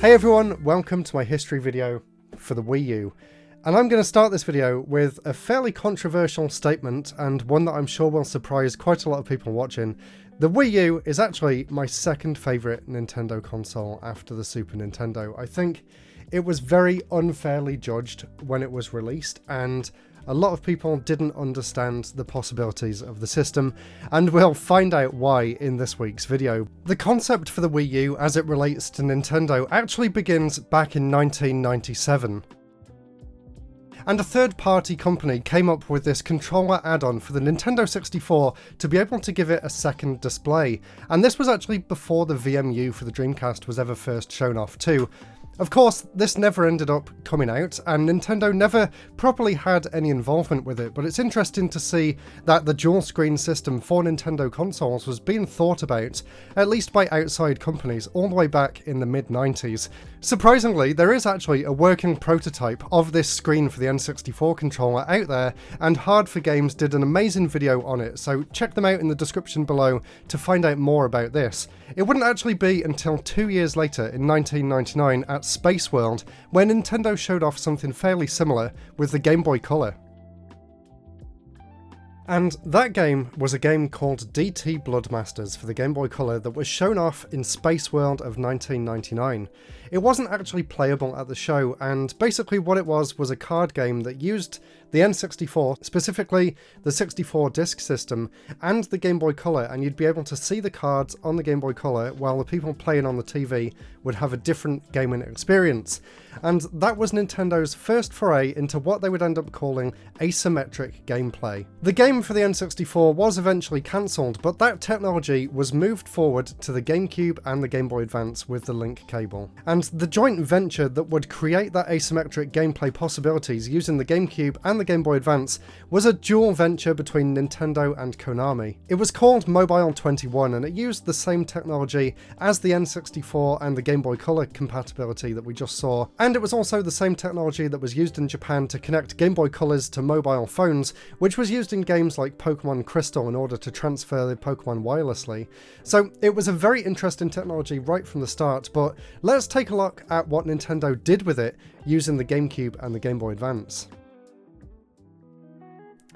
Hey everyone, welcome to my history video for the Wii U. And I'm going to start this video with a fairly controversial statement, and one that I'm sure will surprise quite a lot of people watching. The Wii U is actually my second favourite Nintendo console after the Super Nintendo. I think it was very unfairly judged when it was released, and a lot of people didn't understand the possibilities of the system, and we'll find out why in this week's video. The concept for the Wii U as it relates to Nintendo actually begins back in 1997. And a third-party company came up with this controller add-on for the Nintendo 64 to be able to give it a second display. And this was actually before the VMU for the Dreamcast was ever first shown off too. Of course, this never ended up coming out, and Nintendo never properly had any involvement with it, but it's interesting to see that the dual screen system for Nintendo consoles was being thought about, at least by outside companies, all the way back in the mid-90s. Surprisingly, there is actually a working prototype of this screen for the N64 controller out there, and Hard for Games did an amazing video on it, so check them out in the description below to find out more about this. It wouldn't actually be until 2 years later, in 1999, at Space World, where Nintendo showed off something fairly similar with the Game Boy Color. And that game was a game called DT Bloodmasters for the Game Boy Color that was shown off in Space World of 1999. It wasn't actually playable at the show, and basically what it was a card game that used the N64, specifically the 64 disc system, and the Game Boy Color, and you'd be able to see the cards on the Game Boy Color while the people playing on the TV would have a different gaming experience. And that was Nintendo's first foray into what they would end up calling asymmetric gameplay. The game for the N64 was eventually cancelled, but that technology was moved forward to the GameCube and the Game Boy Advance with the link cable. And the joint venture that would create that asymmetric gameplay possibilities using the GameCube and the Game Boy Advance was a dual venture between Nintendo and Konami. It was called Mobile 21, and it used the same technology as the N64 and the Game Boy Color compatibility that we just saw. And it was also the same technology that was used in Japan to connect Game Boy Colors to mobile phones, which was used in games like Pokemon Crystal in order to transfer the Pokemon wirelessly. So it was a very interesting technology right from the start, but let's take a look at what Nintendo did with it using the GameCube and the Game Boy Advance.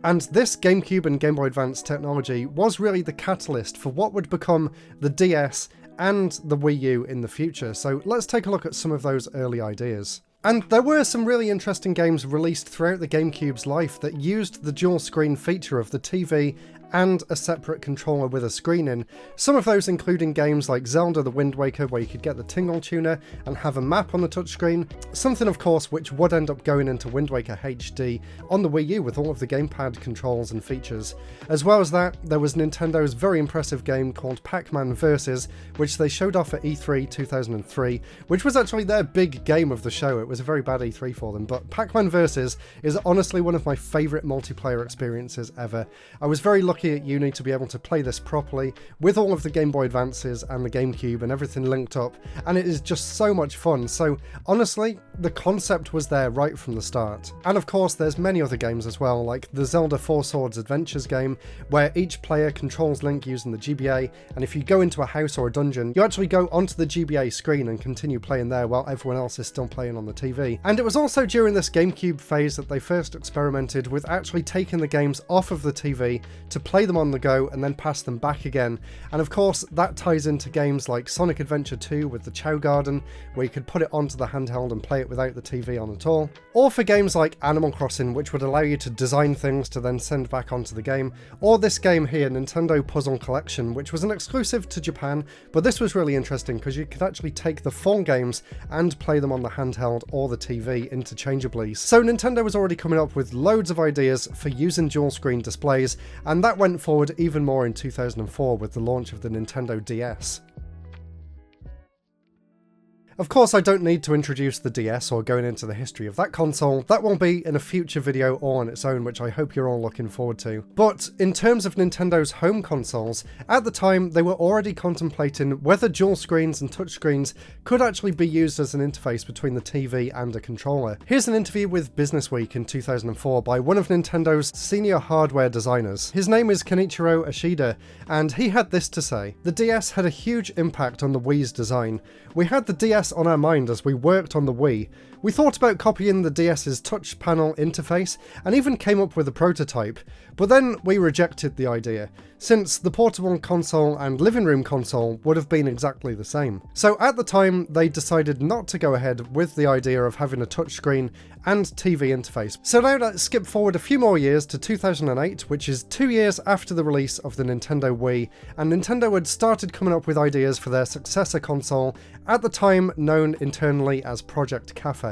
And this GameCube and Game Boy Advance technology was really the catalyst for what would become the DS and the Wii U in the future, so let's take a look at some of those early ideas. And there were some really interesting games released throughout the GameCube's life that used the dual screen feature of the TV and a separate controller with a screen in. Some of those including games like Zelda the Wind Waker, where you could get the Tingle Tuner and have a map on the touchscreen, something of course which would end up going into Wind Waker HD on the Wii U with all of the gamepad controls and features. As well as that, there was Nintendo's very impressive game called Pac-Man Versus, which they showed off at E3 2003, which was actually their big game of the show. It was a very bad E3 for them, but Pac-Man Versus is honestly one of my favourite multiplayer experiences ever. I was very lucky at uni to be able to play this properly with all of the Game Boy Advances and the GameCube and everything linked up, and it is just so much fun. So honestly, the concept was there right from the start. And of course there's many other games as well, like the Zelda Four Swords Adventures game, where each player controls Link using the GBA, and if you go into a house or a dungeon, you actually go onto the GBA screen and continue playing there while everyone else is still playing on the TV. And it was also during this GameCube phase that they first experimented with actually taking the games off of the TV to play them on the go and then pass them back again. And of course that ties into games like Sonic Adventure 2 with the Chow Garden, where you could put it onto the handheld and play it without the TV on at all. Or for games like Animal Crossing, which would allow you to design things to then send back onto the game. Or this game here, Nintendo Puzzle Collection, which was an exclusive to Japan, but this was really interesting because you could actually take the full games and play them on the handheld or the TV interchangeably. So Nintendo was already coming up with loads of ideas for using dual screen displays, and that went forward even more in 2004 with the launch of the Nintendo DS. Of course, I don't need to introduce the DS or going into the history of that console. That will be in a future video all on its own, which I hope you're all looking forward to. But in terms of Nintendo's home consoles, at the time they were already contemplating whether dual screens and touchscreens could actually be used as an interface between the TV and a controller. Here's an interview with Businessweek in 2004 by one of Nintendo's senior hardware designers. His name is Kenichiro Ashida, and he had this to say: "The DS had a huge impact on the Wii's design. We had the DS DS on our mind as we worked on the Wii. We thought about copying the DS's touch panel interface and even came up with a prototype, but then we rejected the idea, since the portable console and living room console would have been exactly the same. So at the time, they decided not to go ahead with the idea of having a touchscreen and TV interface. So now let's skip forward a few more years to 2008, which is 2 years after the release of the Nintendo Wii, and Nintendo had started coming up with ideas for their successor console, at the time known internally as Project Cafe.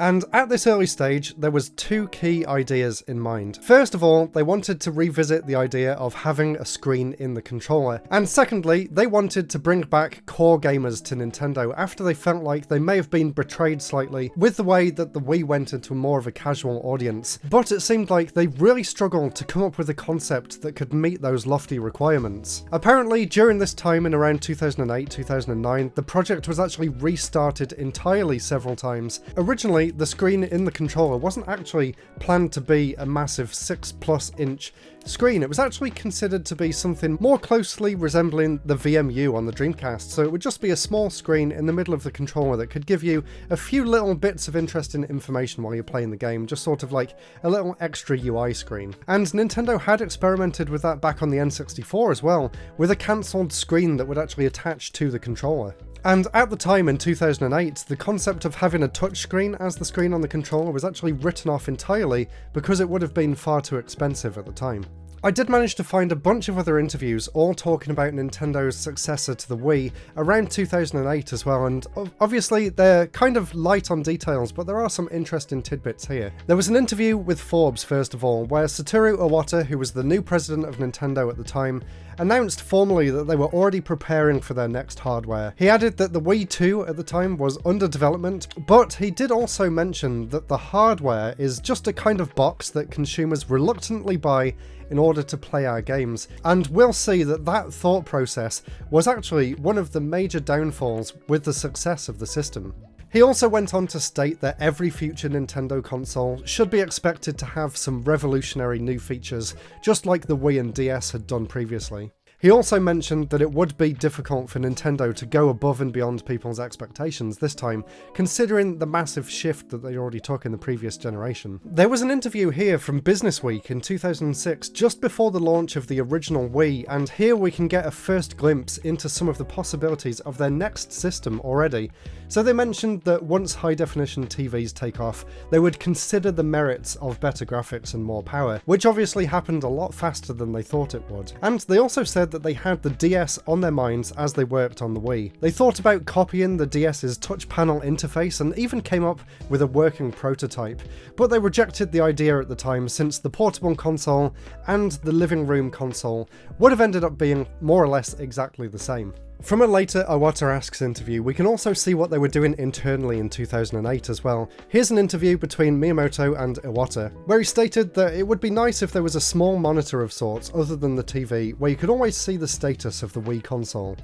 And at this early stage, there was 2 key ideas in mind. First of all, they wanted to revisit the idea of having a screen in the controller. And secondly, they wanted to bring back core gamers to Nintendo after they felt like they may have been betrayed slightly with the way that the Wii went into more of a casual audience. But it seemed like they really struggled to come up with a concept that could meet those lofty requirements. Apparently, during this time in around 2008-2009, the project was actually restarted entirely several times. Originally, the screen in the controller wasn't actually planned to be a massive 6+ inch screen. It was actually considered to be something more closely resembling the VMU on the Dreamcast, so it would just be a small screen in the middle of the controller that could give you a few little bits of interesting information while you're playing the game, just sort of like a little extra UI screen. And Nintendo had experimented with that back on the N64 as well, with a cancelled screen that would actually attach to the controller. And at the time in 2008, the concept of having a touchscreen as the screen on the controller was actually written off entirely because it would have been far too expensive at the time. I did manage to find a bunch of other interviews all talking about Nintendo's successor to the Wii around 2008 as well, and obviously they're kind of light on details, but there are some interesting tidbits here. There was an interview with Forbes first of all, where Satoru Iwata, who was the new president of Nintendo at the time, announced formally that they were already preparing for their next hardware. He added that the Wii 2 at the time was under development, but he did also mention that the hardware is just a kind of box that consumers reluctantly buy in order to play our games. And we'll see that that thought process was actually one of the major downfalls with the success of the system. He also went on to state that every future Nintendo console should be expected to have some revolutionary new features, just like the Wii and DS had done previously. He also mentioned that it would be difficult for Nintendo to go above and beyond people's expectations this time, considering the massive shift that they already took in the previous generation. There was an interview here from Business Week in 2006, just before the launch of the original Wii, and here we can get a first glimpse into some of the possibilities of their next system already. So they mentioned that once high-definition TVs take off, they would consider the merits of better graphics and more power, which obviously happened a lot faster than they thought it would. And they also said that they had the DS on their minds as they worked on the Wii. They thought about copying the DS's touch panel interface and even came up with a working prototype, but they rejected the idea at the time since the portable console and the living room console would have ended up being more or less exactly the same. From a later Iwata Asks interview, we can also see what they were doing internally in 2008 as well. Here's an interview between Miyamoto and Iwata, where he stated that it would be nice if there was a small monitor of sorts other than the TV, where you could always see the status of the Wii console.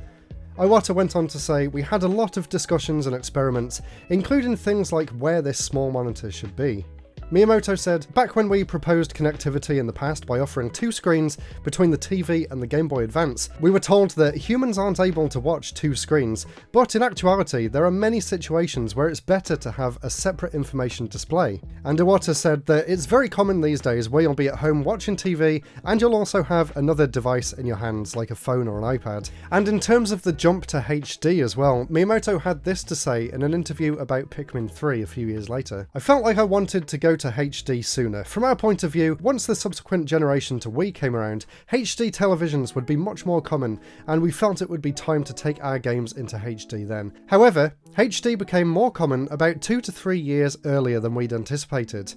Iwata went on to say, "We had a lot of discussions and experiments, including things like where this small monitor should be." Miyamoto said, "Back when we proposed connectivity in the past by offering 2 screens between the TV and the Game Boy Advance, we were told that humans aren't able to watch 2 screens, but in actuality there are many situations where it's better to have a separate information display." And Iwata said that it's very common these days where you'll be at home watching TV and you'll also have another device in your hands like a phone or an iPad. And in terms of the jump to HD as well, Miyamoto had this to say in an interview about Pikmin 3 a few years later. "I felt like I wanted to go to HD sooner. From our point of view, once the subsequent generation to Wii came around, HD televisions would be much more common, and we felt it would be time to take our games into HD then. However, HD became more common about 2 to 3 years earlier than we'd anticipated.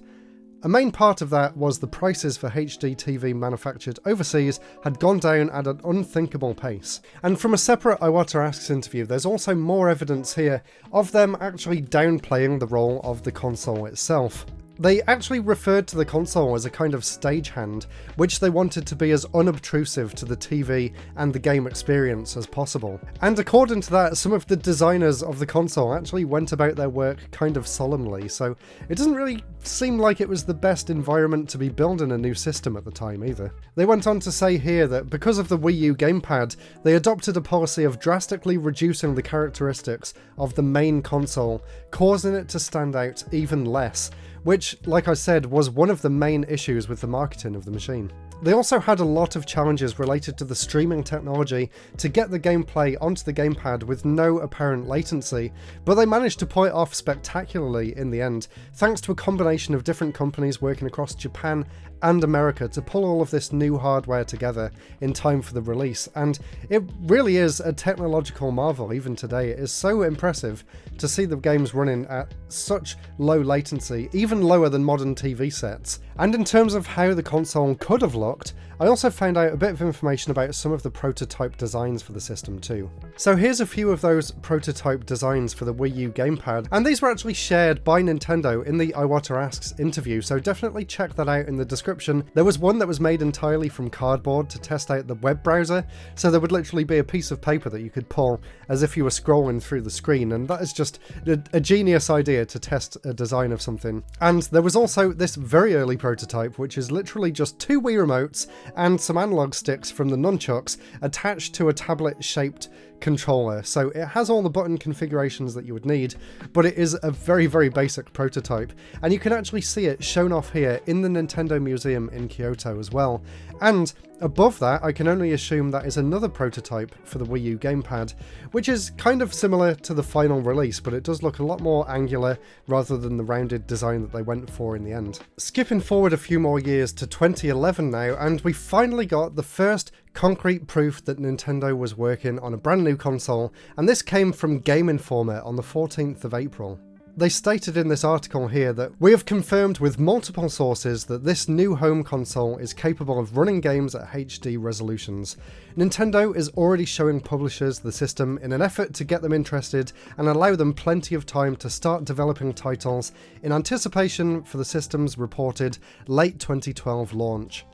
A main part of that was the prices for HD TV manufactured overseas had gone down at an unthinkable pace." And from a separate Iwata Asks interview, there's also more evidence here of them actually downplaying the role of the console itself. They actually referred to the console as a kind of stagehand, which they wanted to be as unobtrusive to the TV and the game experience as possible. And according to that, some of the designers of the console actually went about their work kind of solemnly, so it doesn't really seem like it was the best environment to be building a new system at the time either. They went on to say here that because of the Wii U gamepad, they adopted a policy of drastically reducing the characteristics of the main console, causing it to stand out even less, which, like I said, was one of the main issues with the marketing of the machine. They also had a lot of challenges related to the streaming technology to get the gameplay onto the gamepad with no apparent latency, but they managed to pull it off spectacularly in the end, thanks to a combination of different companies working across Japan and America to pull all of this new hardware together in time for the release. And it really is a technological marvel even today. It is so impressive to see the games running at such low latency, even lower than modern TV sets. And in terms of how the console could have looked, I also found out a bit of information about some of the prototype designs for the system too. So here's a few of those prototype designs for the Wii U gamepad, and these were actually shared by Nintendo in the Iwata Asks interview, so definitely check that out in the description. There was one that was made entirely from cardboard to test out the web browser, so there would literally be a piece of paper that you could pull as if you were scrolling through the screen, and that is just a genius idea to test a design of something. And there was also this very early prototype, which is literally just 2 Wii remotes and some analog sticks from the nunchucks attached to a tablet-shaped controller. So it has all the button configurations that you would need, but it is a very, very basic prototype. And you can actually see it shown off here in the Nintendo Museum in Kyoto as well. And above that, I can only assume that is another prototype for the Wii U gamepad, which is kind of similar to the final release, but it does look a lot more angular rather than the rounded design that they went for in the end. Skipping forward a few more years to 2011 now, and we finally got the first concrete proof that Nintendo was working on a brand new console, and this came from Game Informer on the 14th of April. They stated in this article here that we have confirmed with multiple sources that this new home console is capable of running games at HD resolutions. Nintendo is already showing publishers the system in an effort to get them interested and allow them plenty of time to start developing titles in anticipation for the system's reported late 2012 launch.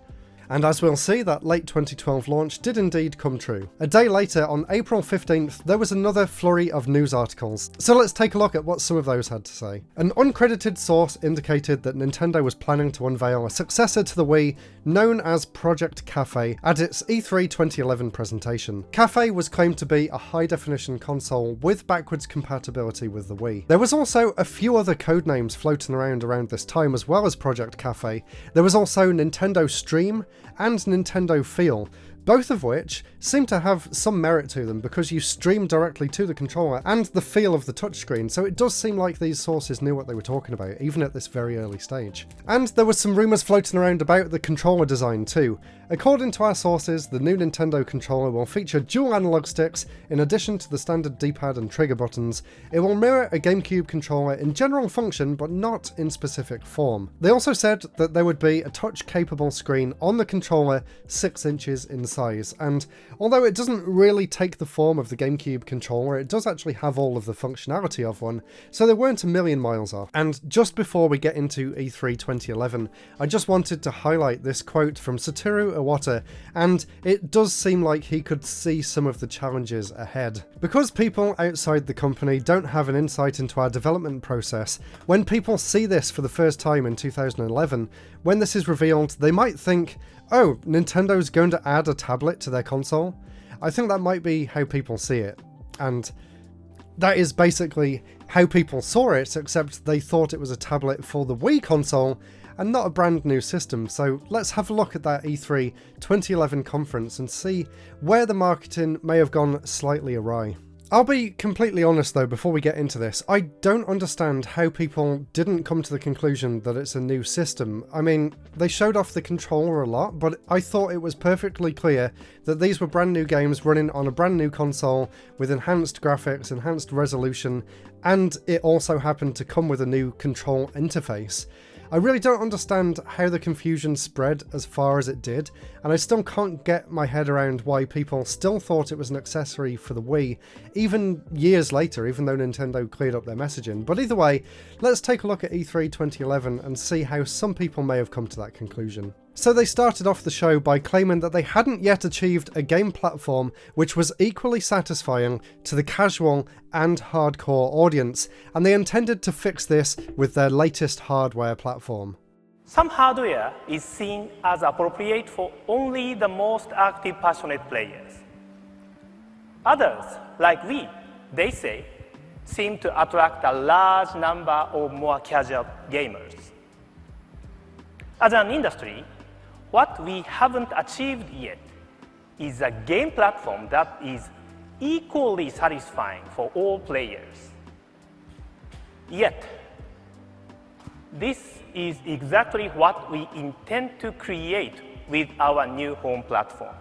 And as we'll see, that late 2012 launch did indeed come true. A day later, on April 15th, there was another flurry of news articles. So let's take a look at what some of those had to say. An uncredited source indicated that Nintendo was planning to unveil a successor to the Wii known as Project Cafe at its E3 2011 presentation. Cafe was claimed to be a high-definition console with backwards compatibility with the Wii. There was also a few other codenames floating around this time as well as Project Cafe. There was also Nintendo Stream and Nintendo Feel, both of which seem to have some merit to them because you stream directly to the controller and the feel of the touchscreen, so it does seem like these sources knew what they were talking about, even at this very early stage. And there was some rumours floating around about the controller design too. According to our sources, the new Nintendo controller will feature dual analog sticks in addition to the standard D-pad and trigger buttons. It will mirror a GameCube controller in general function, but not in specific form. They also said that there would be a touch-capable screen on the controller 6 inches in size, and although it doesn't really take the form of the GameCube controller, it does actually have all of the functionality of one, so they weren't a million miles off. And just before we get into E3 2011, I just wanted to highlight this quote from Satoru Iwata, and it does seem like he could see some of the challenges ahead. Because people outside the company don't have an insight into our development process, when people see this for the first time in 2011, when this is revealed, they might think, oh, Nintendo's going to add a tablet to their console? I think that might be how people see it. And that is basically how people saw it, except they thought it was a tablet for the Wii console and not a brand new system. So let's have a look at that E3 2011 conference and see where the marketing may have gone slightly awry. I'll be completely honest though before we get into this, I don't understand how people didn't come to the conclusion that it's a new system. I mean, they showed off the controller a lot, but I thought it was perfectly clear that these were brand new games running on a brand new console with enhanced graphics, enhanced resolution, and it also happened to come with a new control interface. I really don't understand how the confusion spread as far as it did, and I still can't get my head around why people still thought it was an accessory for the Wii, even years later, even though Nintendo cleared up their messaging. But either way, let's take a look at E3 2011 and see how some people may have come to that conclusion. So they started off the show by claiming that they hadn't yet achieved a game platform which was equally satisfying to the casual and hardcore audience, and they intended to fix this with their latest hardware platform. Some hardware is seen as appropriate for only the most active, passionate players. Others, like Wii, they say, seem to attract a large number of more casual gamers. As an industry, what we haven't achieved yet is a game platform that is equally satisfying for all players. Yet, this is exactly what we intend to create with our new home platform.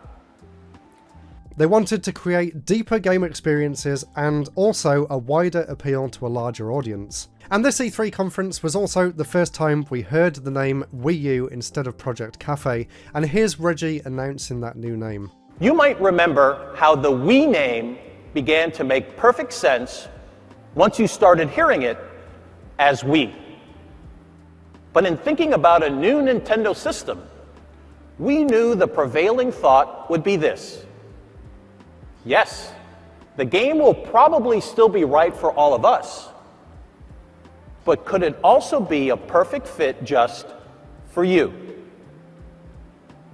They wanted to create deeper game experiences and also a wider appeal to a larger audience. And this E3 conference was also the first time we heard the name Wii U instead of Project Cafe, and here's Reggie announcing that new name. You might remember how the Wii name began to make perfect sense once you started hearing it as Wii. But in thinking about a new Nintendo system, we knew the prevailing thought would be this. Yes, the game will probably still be right for all of us, but could it also be a perfect fit just for you?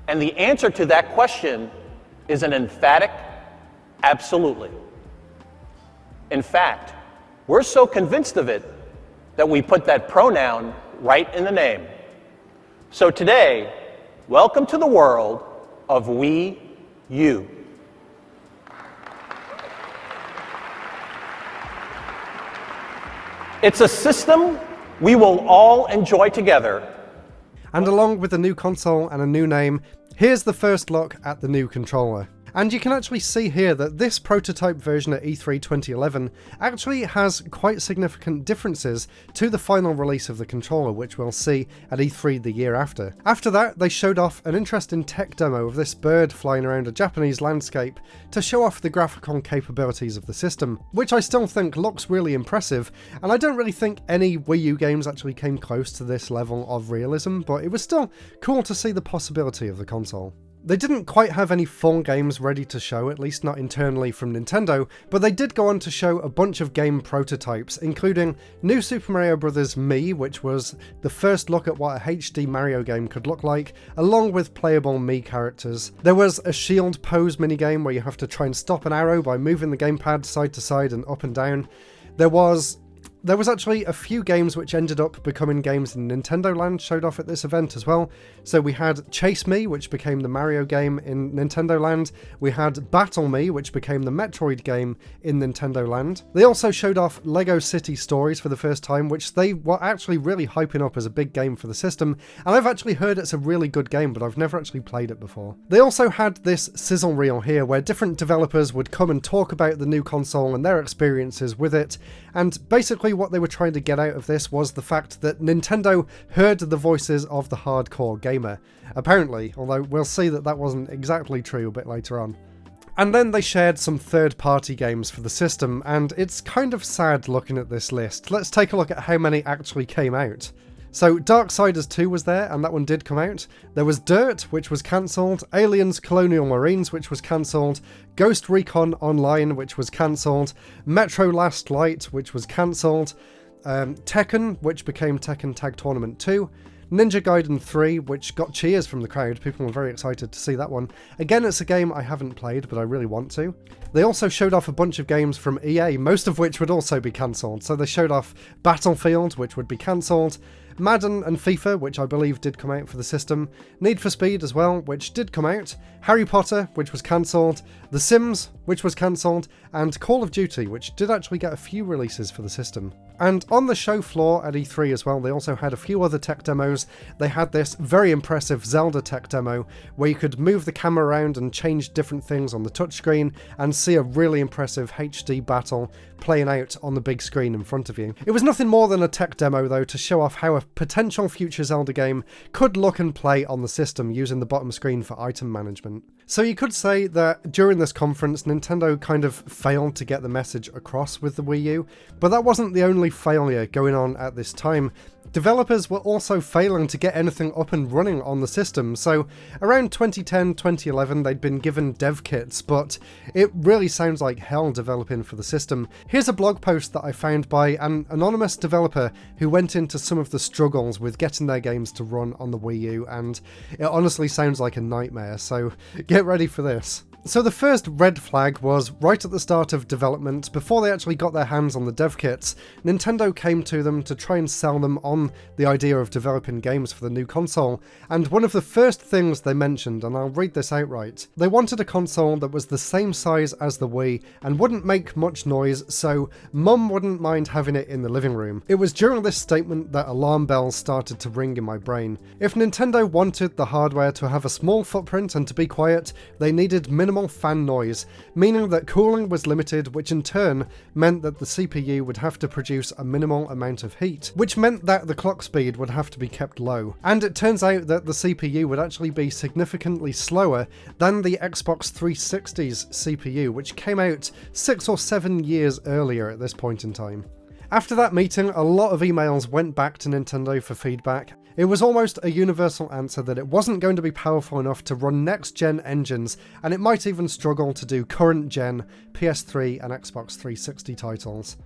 And the answer to that question is an emphatic absolutely. In fact, we're so convinced of it that we put that pronoun right in the name. So today, welcome to the world of Wii U. It's a system we will all enjoy together. And along with the new console and a new name, here's the first look at the new controller. And you can actually see here that this prototype version at E3 2011 actually has quite significant differences to the final release of the controller, which we'll see at E3 the year after. After that, they showed off an interesting tech demo of this bird flying around a Japanese landscape to show off the graphical capabilities of the system, which I still think looks really impressive, and I don't really think any Wii U games actually came close to this level of realism, but it was still cool to see the possibility of the console. They didn't quite have any full games ready to show, at least not internally from Nintendo, but they did go on to show a bunch of game prototypes, including New Super Mario Bros. Mii, which was the first look at what a HD Mario game could look like, along with playable Mii characters. There was a shield pose minigame where you have to try and stop an arrow by moving the gamepad side to side and up and down. There was actually a few games which ended up becoming games in Nintendo Land showed off at this event as well. So we had Chase Me, which became the Mario game in Nintendo Land. We had Battle Me, which became the Metroid game in Nintendo Land. They also showed off Lego City Stories for the first time, which they were actually really hyping up as a big game for the system. And I've actually heard it's a really good game, but I've never actually played it before. They also had this sizzle reel here where different developers would come and talk about the new console and their experiences with it. And basically what they were trying to get out of this was the fact that Nintendo heard the voices of the hardcore gamer, apparently, although we'll see that that wasn't exactly true a bit later on. And then they shared some third-party games for the system, and it's kind of sad looking at this list. Let's take a look at how many actually came out. So Darksiders 2 was there, and that one did come out. There was Dirt, which was cancelled, Aliens Colonial Marines, which was cancelled, Ghost Recon Online, which was cancelled, Metro Last Light, which was cancelled, Tekken, which became Tekken Tag Tournament 2, Ninja Gaiden 3, which got cheers from the crowd. People were very excited to see that one. Again, it's a game I haven't played, but I really want to. They also showed off a bunch of games from EA, most of which would also be cancelled. So they showed off Battlefield, which would be cancelled, Madden and FIFA, which I believe did come out for the system, Need for Speed as well, which did come out, Harry Potter, which was cancelled, The Sims, which was cancelled, and Call of Duty, which did actually get a few releases for the system. And on the show floor at E3 as well, they also had a few other tech demos. They had this very impressive Zelda tech demo where you could move the camera around and change different things on the touchscreen and see a really impressive HD battle playing out on the big screen in front of you. It was nothing more than a tech demo though to show off how a potential future Zelda game could look and play on the system using the bottom screen for item management. So you could say that during this conference, Nintendo kind of failed to get the message across with the Wii U, but that wasn't the only failure going on at this time. Developers were also failing to get anything up and running on the system, so around 2010-2011 they'd been given dev kits, but it really sounds like hell developing for the system. Here's a blog post that I found by an anonymous developer who went into some of the struggles with getting their games to run on the Wii U, and it honestly sounds like a nightmare, so get ready for this. So the first red flag was right at the start of development, before they actually got their hands on the dev kits. Nintendo came to them to try and sell them on the idea of developing games for the new console, and one of the first things they mentioned, and I'll read this outright, they wanted a console that was the same size as the Wii and wouldn't make much noise, so Mum wouldn't mind having it in the living room. It was during this statement that alarm bells started to ring in my brain. If Nintendo wanted the hardware to have a small footprint and to be quiet, they needed minimal fan noise, meaning that cooling was limited, which in turn meant that the CPU would have to produce a minimal amount of heat, which meant that the clock speed would have to be kept low. And it turns out that the CPU would actually be significantly slower than the Xbox 360's CPU, which came out 6 or 7 years earlier at this point in time. After that meeting, a lot of emails went back to Nintendo for feedback. It was almost a universal answer that it wasn't going to be powerful enough to run next-gen engines, and it might even struggle to do current-gen PS3 and Xbox 360 titles.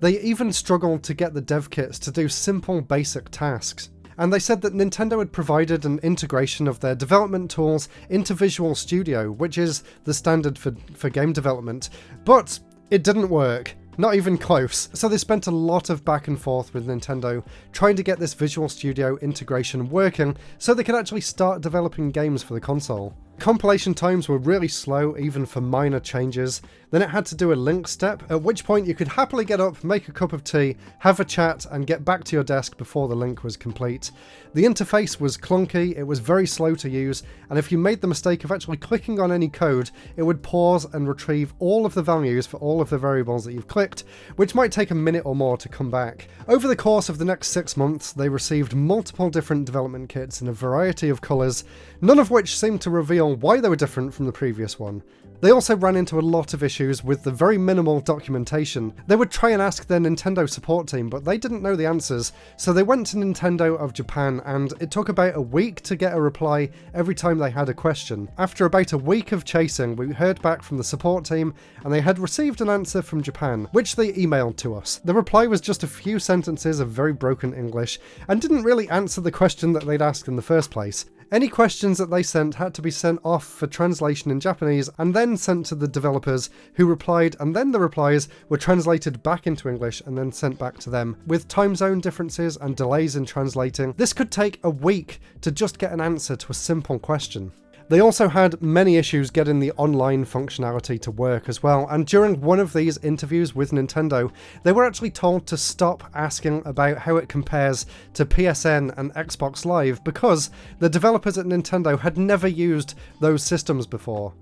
They even struggled to get the dev kits to do simple basic tasks. And they said that Nintendo had provided an integration of their development tools into Visual Studio, which is the standard for game development, but it didn't work. Not even close. So they spent a lot of back and forth with Nintendo trying to get this Visual Studio integration working so they could actually start developing games for the console. Compilation times were really slow, even for minor changes. Then it had to do a link step, at which point you could happily get up, make a cup of tea, have a chat, and get back to your desk before the link was complete. The interface was clunky, it was very slow to use, and if you made the mistake of actually clicking on any code, it would pause and retrieve all of the values for all of the variables that you've clicked, which might take a minute or more to come back. Over the course of the next 6 months, they received multiple different development kits in a variety of colours, none of which seemed to reveal why they were different from the previous one. They also ran into a lot of issues with the very minimal documentation. They would try and ask their Nintendo support team, but they didn't know the answers, so they went to Nintendo of Japan, and it took about a week to get a reply every time they had a question. After about a week of chasing, we heard back from the support team, and they had received an answer from Japan, which they emailed to us. The reply was just a few sentences of very broken English, and didn't really answer the question that they'd asked in the first place. Any questions that they sent had to be sent off for translation in Japanese and then sent to the developers, who replied, and then the replies were translated back into English and then sent back to them. With time zone differences and delays in translating, this could take a week to just get an answer to a simple question. They also had many issues getting the online functionality to work as well, and during one of these interviews with Nintendo, they were actually told to stop asking about how it compares to PSN and Xbox Live because the developers at Nintendo had never used those systems before.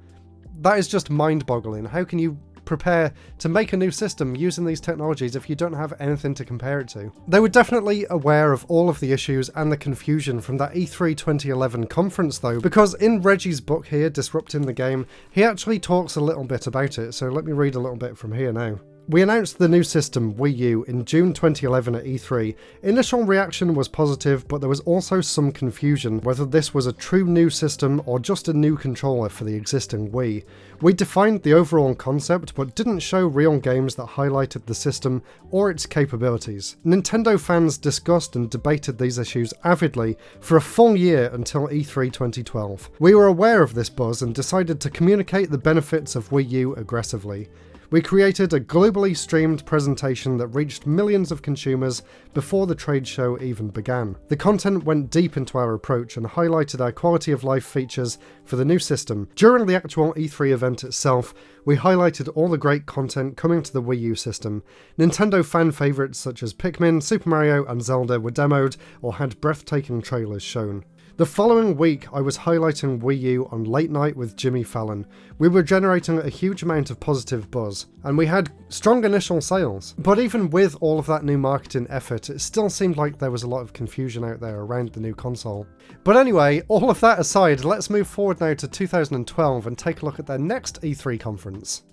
That is just mind-boggling. How can you prepare to make a new system using these technologies if you don't have anything to compare it to? They were definitely aware of all of the issues and the confusion from that E3 2011 conference though, because in Reggie's book here, Disrupting the Game, he actually talks a little bit about it, so let me read a little bit from here now. We announced the new system, Wii U, in June 2011 at E3. Initial reaction was positive, but there was also some confusion whether this was a true new system or just a new controller for the existing Wii. We defined the overall concept, but didn't show real games that highlighted the system or its capabilities. Nintendo fans discussed and debated these issues avidly for a full year until E3 2012. We were aware of this buzz and decided to communicate the benefits of Wii U aggressively. We created a globally streamed presentation that reached millions of consumers before the trade show even began. The content went deep into our approach and highlighted our quality of life features for the new system. During the actual E3 event itself, we highlighted all the great content coming to the Wii U system. Nintendo fan favourites such as Pikmin, Super Mario and Zelda were demoed or had breathtaking trailers shown. The following week, I was highlighting Wii U on Late Night with Jimmy Fallon. We were generating a huge amount of positive buzz, and we had strong initial sales. But even with all of that new marketing effort, it still seemed like there was a lot of confusion out there around the new console. But anyway, all of that aside, let's move forward now to 2012 and take a look at their next E3 conference.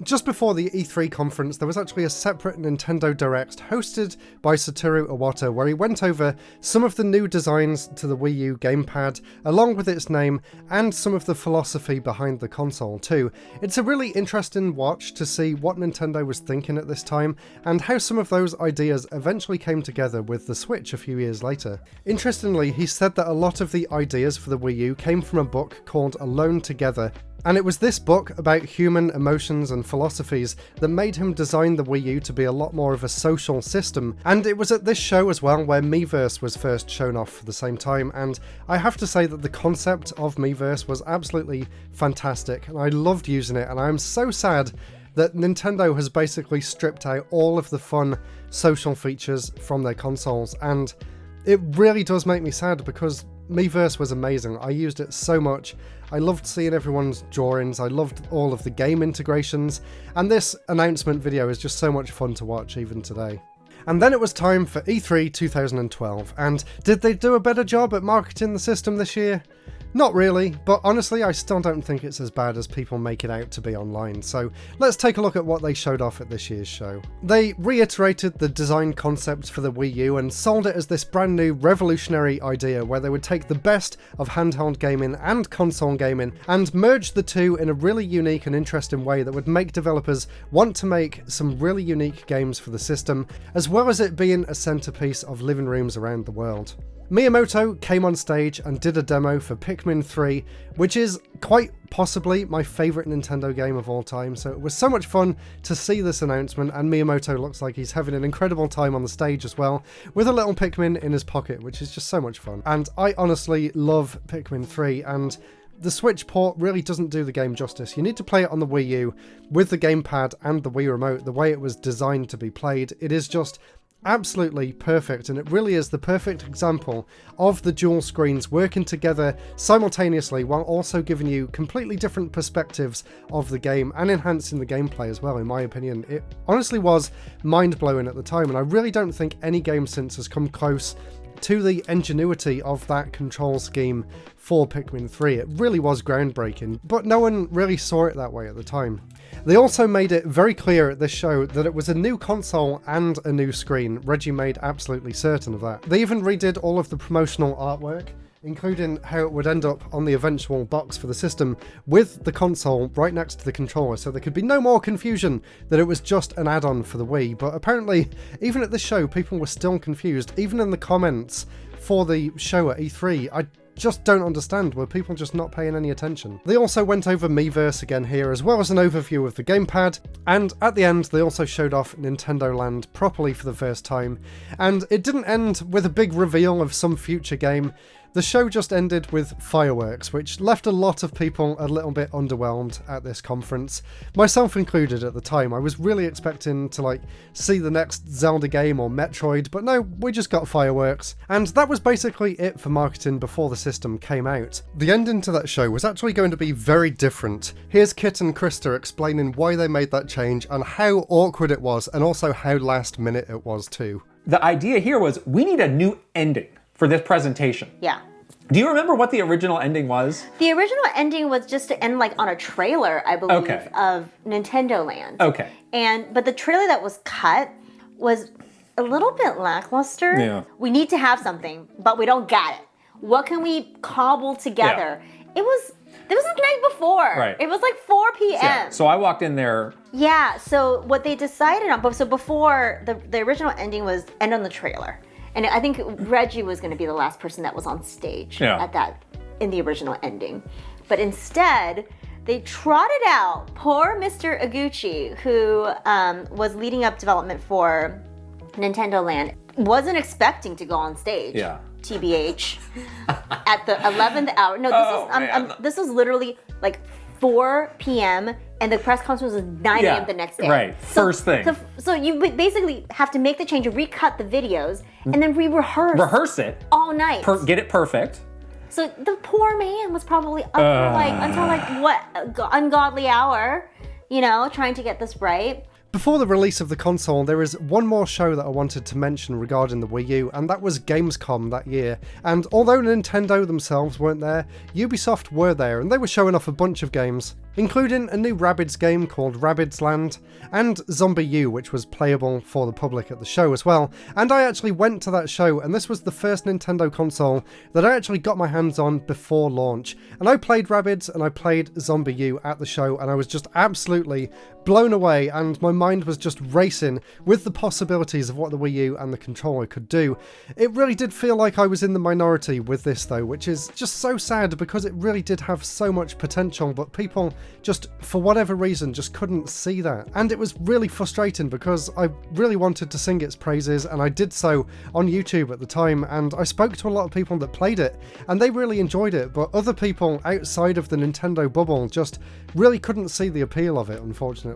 Just before the E3 conference, there was actually a separate Nintendo Direct hosted by Satoru Iwata, where he went over some of the new designs to the Wii U gamepad, along with its name, and some of the philosophy behind the console too. It's a really interesting watch to see what Nintendo was thinking at this time, and how some of those ideas eventually came together with the Switch a few years later. Interestingly, he said that a lot of the ideas for the Wii U came from a book called Alone Together, and it was this book about human emotions and philosophies that made him design the Wii U to be a lot more of a social system. And it was at this show as well where Miiverse was first shown off for the same time, and I have to say that the concept of Miiverse was absolutely fantastic, and I loved using it, and I'm so sad that Nintendo has basically stripped out all of the fun social features from their consoles, and it really does make me sad because Miiverse was amazing. I used it so much. I loved seeing everyone's drawings, I loved all of the game integrations, and this announcement video is just so much fun to watch even today. And then it was time for E3 2012, and did they do a better job at marketing the system this year? Not really, but honestly I still don't think it's as bad as people make it out to be online, so let's take a look at what they showed off at this year's show. They reiterated the design concept for the Wii U and sold it as this brand new revolutionary idea where they would take the best of handheld gaming and console gaming and merge the two in a really unique and interesting way that would make developers want to make some really unique games for the system, as well as it being a centerpiece of living rooms around the world. Miyamoto came on stage and did a demo for Pikmin 3, which is quite possibly my favourite Nintendo game of all time, so it was so much fun to see this announcement, and Miyamoto looks like he's having an incredible time on the stage as well, with a little Pikmin in his pocket, which is just so much fun. And I honestly love Pikmin 3, and the Switch port really doesn't do the game justice. You need to play it on the Wii U with the gamepad and the Wii Remote, the way it was designed to be played. It is just absolutely perfect, and it really is the perfect example of the dual screens working together simultaneously while also giving you completely different perspectives of the game and enhancing the gameplay as well. In my opinion, it honestly was mind-blowing at the time, and I really don't think any game since has come close to the ingenuity of that control scheme for Pikmin 3. It really was groundbreaking, but no one really saw it that way at the time. They also made it very clear at this show that it was a new console and a new screen. Reggie made absolutely certain of that. They even redid all of the promotional artwork, including how it would end up on the eventual box for the system with the console right next to the controller, so there could be no more confusion that it was just an add-on for the Wii. But apparently, even at this show, people were still confused. Even in the comments for the show at E3, I just don't understand. Were people just not paying any attention? They also went over Miiverse again here, as well as an overview of the gamepad, and at the end they also showed off Nintendo Land properly for the first time. And it didn't end with a big reveal of some future game. The show just ended with fireworks, which left a lot of people a little bit underwhelmed at this conference, myself included at the time. I was really expecting to see the next Zelda game or Metroid, but no, we just got fireworks. And that was basically it for marketing before the system came out. The ending to that show was actually going to be very different. Here's Kit and Krista explaining why they made that change and how awkward it was, and also how last minute it was too. The idea here was we need a new ending for this presentation. Yeah. Do you remember what the original ending was? The original ending was just to end on a trailer, I believe, of Nintendo Land. Okay. But the trailer that was cut was a little bit lackluster. Yeah. We need to have something, but we don't got it. What can we cobble together? Yeah. It was the night before. Right. It was 4 p.m. Yeah. So I walked in there. Yeah, so what they decided on, so before, the original ending was end on the trailer. And I think Reggie was going to be the last person that was on stage in the original ending. But instead, they trotted out poor Mr. Iguchi, who was leading up development for Nintendo Land, wasn't expecting to go on stage. Yeah. TBH. At the 11th hour. No, this was literally 4 p.m. and the press conference was 9 a.m. the next day. Right, first thing. So you basically have to make the change, recut the videos, and then rehearse it all night. Get it perfect. So the poor man was probably up for until what, ungodly hour, trying to get this right. Before the release of the console, there is one more show that I wanted to mention regarding the Wii U, and that was Gamescom that year. And although Nintendo themselves weren't there, Ubisoft were there, and they were showing off a bunch of games, including a new Rabbids game called Rabbids Land, and ZombiU, which was playable for the public at the show as well. And I actually went to that show, and this was the first Nintendo console that I actually got my hands on before launch. And I played Rabbids and I played ZombiU at the show, and I was just absolutely blown away, and my mind was just racing with the possibilities of what the Wii U and the controller could do. It really did feel like I was in the minority with this though, which is just so sad because it really did have so much potential, but people just, for whatever reason, just couldn't see that. And it was really frustrating because I really wanted to sing its praises, and I did so on YouTube at the time, and I spoke to a lot of people that played it, and they really enjoyed it, but other people outside of the Nintendo bubble just really couldn't see the appeal of it, unfortunately.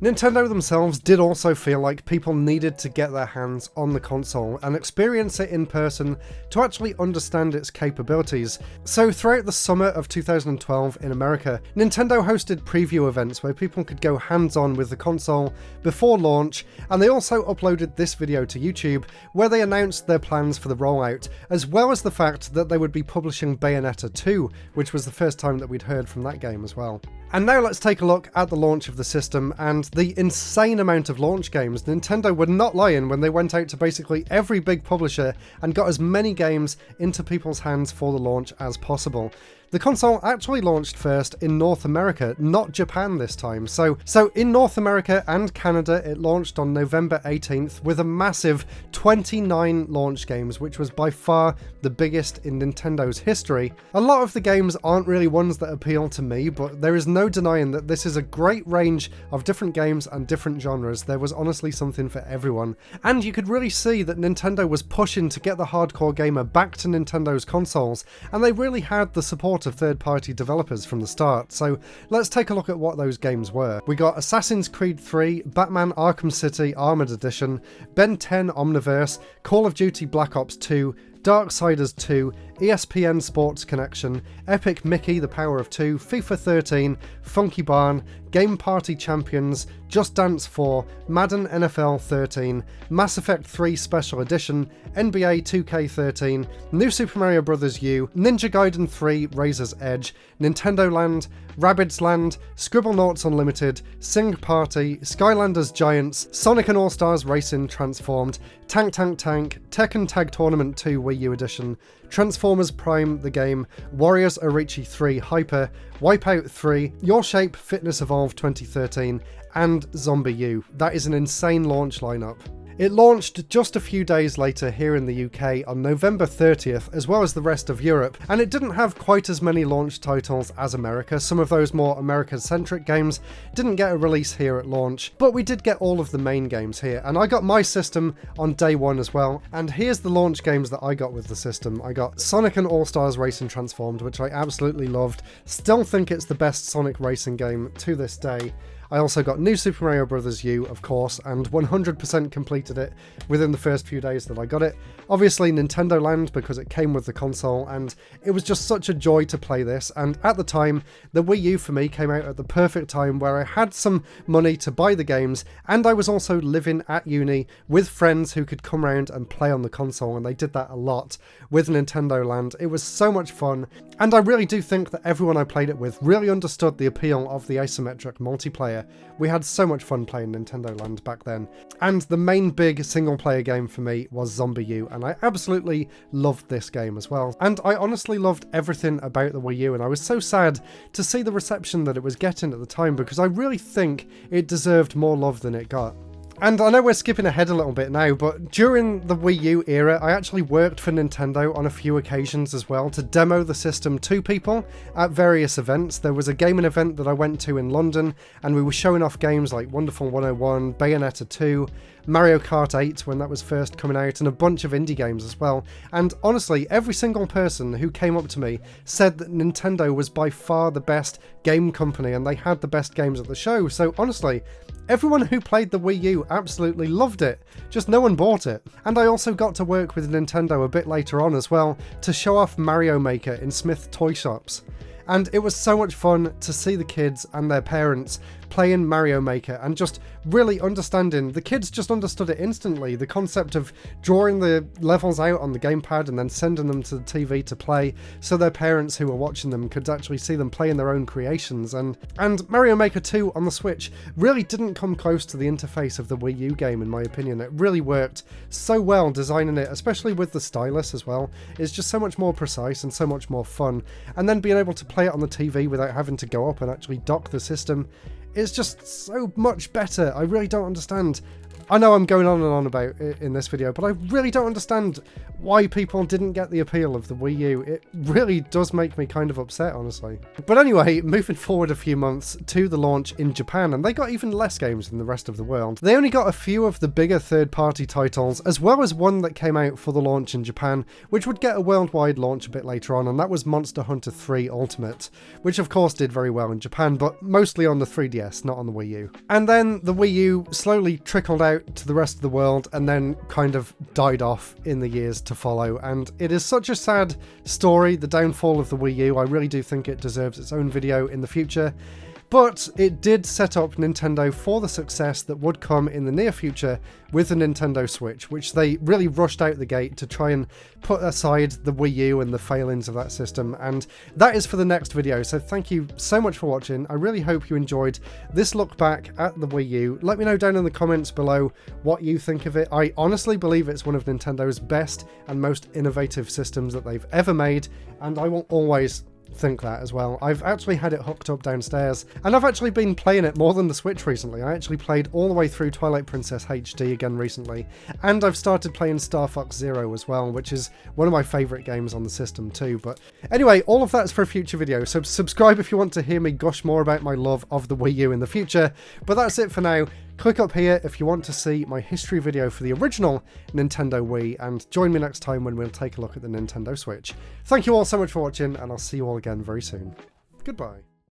Nintendo themselves did also feel like people needed to get their hands on the console and experience it in person to actually understand its capabilities. So throughout the summer of 2012 in America, Nintendo hosted preview events where people could go hands-on with the console before launch, and they also uploaded this video to YouTube where they announced their plans for the rollout, as well as the fact that they would be publishing Bayonetta 2, which was the first time that we'd heard from that game as well. And now let's take a look at the launch of the system and the insane amount of launch games. Nintendo were not lying when they went out to basically every big publisher and got as many games into people's hands for the launch as possible. The console actually launched first in North America, not Japan this time. So in North America and Canada, it launched on November 18th with a massive 29 launch games, which was by far the biggest in Nintendo's history. A lot of the games aren't really ones that appeal to me, but there is no denying that this is a great range of different games and different genres. There was honestly something for everyone. And you could really see that Nintendo was pushing to get the hardcore gamer back to Nintendo's consoles, and they really had the support of third-party developers from the start. So let's take a look at what those games were. We got Assassin's Creed 3, Batman Arkham City Armored Edition, Ben 10 Omniverse, Call of Duty Black Ops 2, Darksiders 2, ESPN Sports Connection, Epic Mickey The Power of 2, FIFA 13, Funky Barn, Game Party Champions, Just Dance 4, Madden NFL 13, Mass Effect 3 Special Edition, NBA 2K13, New Super Mario Bros. U, Ninja Gaiden 3 Razor's Edge, Nintendo Land, Rabbids Land, Scribblenauts Unlimited, Sing Party, Skylanders Giants, Sonic and All-Stars Racing Transformed, Tank Tank Tank, Tekken Tag Tournament 2 Wii U Edition, Transformers Prime the Game, Warriors Orichi 3 Hyper, Wipeout 3, Your Shape Fitness Evolved 2013, and ZombiU. That is an insane launch lineup. It launched just a few days later here in the UK on November 30th, as well as the rest of Europe, and it didn't have quite as many launch titles as America. Some of those more American-centric games didn't get a release here at launch, but we did get all of the main games here, and I got my system on day one as well. And here's the launch games that I got with the system. I got Sonic and All-Stars Racing Transformed, which I absolutely loved. Still think it's the best Sonic racing game to this day. I also got New Super Mario Bros. U, of course, and 100% completed it within the first few days that I got it. Obviously Nintendo Land, because it came with the console, and it was just such a joy to play this. And at the time, the Wii U for me came out at the perfect time where I had some money to buy the games, and I was also living at uni with friends who could come around and play on the console, and they did that a lot with Nintendo Land. It was so much fun, and I really do think that everyone I played it with really understood the appeal of the asymmetric multiplayer. We had so much fun playing Nintendo Land back then. And the main big single player game for me was ZombiU, and I absolutely loved this game as well. And I honestly loved everything about the Wii U, and I was so sad to see the reception that it was getting at the time, because I really think it deserved more love than it got. And I know we're skipping ahead a little bit now, but during the Wii U era, I actually worked for Nintendo on a few occasions as well to demo the system to people at various events. There was a gaming event that I went to in London, and we were showing off games like Wonderful 101, Bayonetta 2, Mario Kart 8 when that was first coming out, and a bunch of indie games as well. And honestly, every single person who came up to me said that Nintendo was by far the best game company and they had the best games at the show. So honestly, everyone who played the Wii U absolutely loved it, just no one bought it. And I also got to work with Nintendo a bit later on as well to show off Mario Maker in Smith toy shops. And it was so much fun to see the kids and their parents playing Mario Maker and just really understanding. The kids just understood it instantly. The concept of drawing the levels out on the gamepad and then sending them to the TV to play so their parents who were watching them could actually see them playing their own creations. And Mario Maker 2 on the Switch really didn't come close to the interface of the Wii U game in my opinion. It really worked so well designing it, especially with the stylus as well. It's just so much more precise and so much more fun. And then being able to play it on the TV without having to go up and actually dock the system, it's just so much better. I really don't understand. I know I'm going on and on about it in this video, but I really don't understand why people didn't get the appeal of the Wii U. It really does make me kind of upset, honestly. But anyway, moving forward a few months to the launch in Japan, and they got even less games than the rest of the world. They only got a few of the bigger third-party titles, as well as one that came out for the launch in Japan, which would get a worldwide launch a bit later on, and that was Monster Hunter 3 Ultimate, which of course did very well in Japan, but mostly on the 3DS, not on the Wii U. And then the Wii U slowly trickled out to the rest of the world and then kind of died off in the years to follow, and it is such a sad story, the downfall of the Wii U. I really do think it deserves its own video in the future, but it did set up Nintendo for the success that would come in the near future with the Nintendo Switch, which they really rushed out the gate to try and put aside the Wii U and the failings of that system. And that is for the next video, so thank you so much for watching. I really hope you enjoyed this look back at the Wii U. Let me know down in the comments below what you think of it. I honestly believe it's one of Nintendo's best and most innovative systems that they've ever made, and I will always think that as well. I've actually had it hooked up downstairs, and I've actually been playing it more than the Switch recently. I actually played all the way through Twilight Princess HD again recently, and I've started playing Star Fox Zero as well, which is one of my favourite games on the system too. But anyway, all of that's for a future video, so subscribe if you want to hear me gush more about my love of the Wii U in the future. But that's it for now. Click up here if you want to see my history video for the original Nintendo Wii, and join me next time when we'll take a look at the Nintendo Switch. Thank you all so much for watching, and I'll see you all again very soon. Goodbye.